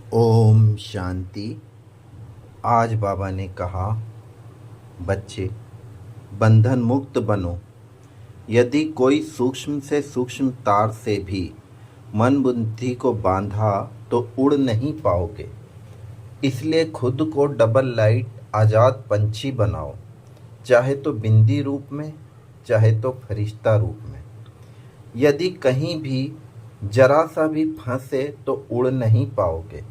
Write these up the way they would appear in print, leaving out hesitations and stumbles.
ओम शांति। आज बाबा ने कहा, बच्चे बंधन मुक्त बनो। यदि कोई सूक्ष्म से सूक्ष्म तार से भी मन बुद्धि को बांधा तो उड़ नहीं पाओगे। इसलिए खुद को डबल लाइट आज़ाद पंछी बनाओ, चाहे तो बिंदी रूप में, चाहे तो फरिश्ता रूप में। यदि कहीं भी जरा सा भी फंसे तो उड़ नहीं पाओगे।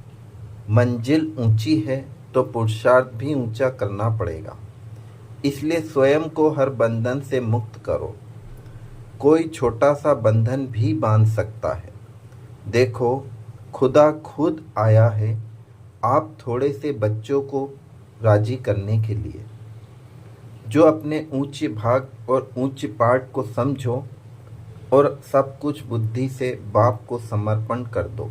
मंजिल ऊंची है तो पुरुषार्थ भी ऊंचा करना पड़ेगा। इसलिए स्वयं को हर बंधन से मुक्त करो। कोई छोटा सा बंधन भी बांध सकता है। देखो, खुदा खुद आया है आप थोड़े से बच्चों को राजी करने के लिए। जो अपने ऊंचे भाग और ऊंचे पाठ को समझो और सब कुछ बुद्धि से बाप को समर्पण कर दो।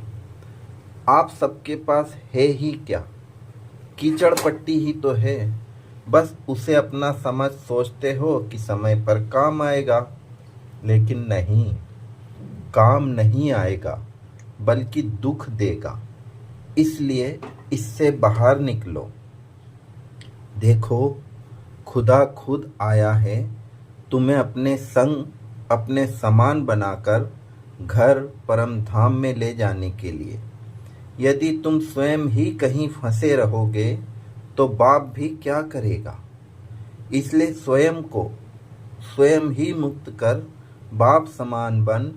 आप सबके पास है ही क्या, कीचड़ पट्टी ही तो है। बस उसे अपना समझ सोचते हो कि समय पर काम आएगा, लेकिन नहीं, काम नहीं आएगा बल्कि दुख देगा। इसलिए इससे बाहर निकलो। देखो, खुदा खुद आया है तुम्हें अपने संग, अपने समान बनाकर घर परम धाम में ले जाने के लिए। यदि तुम स्वयं ही कहीं फंसे रहोगे तो बाप भी क्या करेगा। इसलिए स्वयं को स्वयं ही मुक्त कर बाप समान बन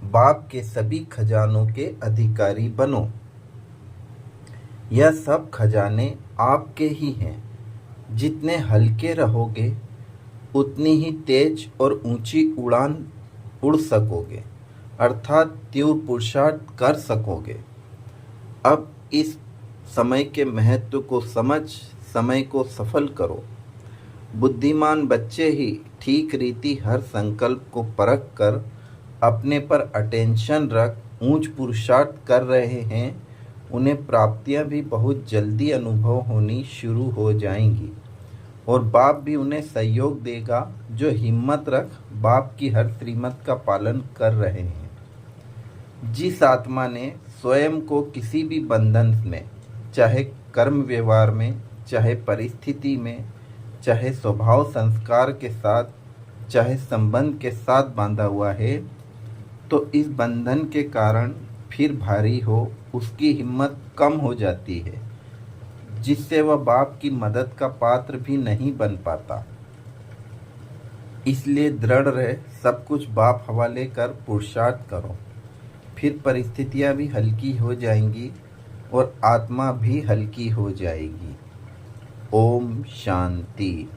बाप के सभी खजानों के अधिकारी बनो। यह सब खजाने आपके ही हैं। जितने हल्के रहोगे उतनी ही तेज और ऊंची उड़ान उड़ सकोगे, अर्थात तीव्र पुरुषार्थ कर सकोगे। अब इस समय के महत्व को समझ समय को सफल करो। बुद्धिमान बच्चे ही ठीक रीति हर संकल्प को परख कर अपने पर अटेंशन रख ऊंच पुरुषार्थ कर रहे हैं। उन्हें प्राप्तियां भी बहुत जल्दी अनुभव होनी शुरू हो जाएंगी और बाप भी उन्हें सहयोग देगा जो हिम्मत रख बाप की हर श्रीमत का पालन कर रहे हैं। जिस आत्मा ने स्वयं को किसी भी बंधन में, चाहे कर्म व्यवहार में, चाहे परिस्थिति में, चाहे स्वभाव संस्कार के साथ, चाहे संबंध के साथ बांधा हुआ है, तो इस बंधन के कारण फिर भारी हो उसकी हिम्मत कम हो जाती है, जिससे वह बाप की मदद का पात्र भी नहीं बन पाता। इसलिए दृढ़ रहे, सब कुछ बाप हवाले कर पुरुषार्थ करो। फिर परिस्थितियां भी हल्की हो जाएंगी और आत्मा भी हल्की हो जाएगी। ओम शांति।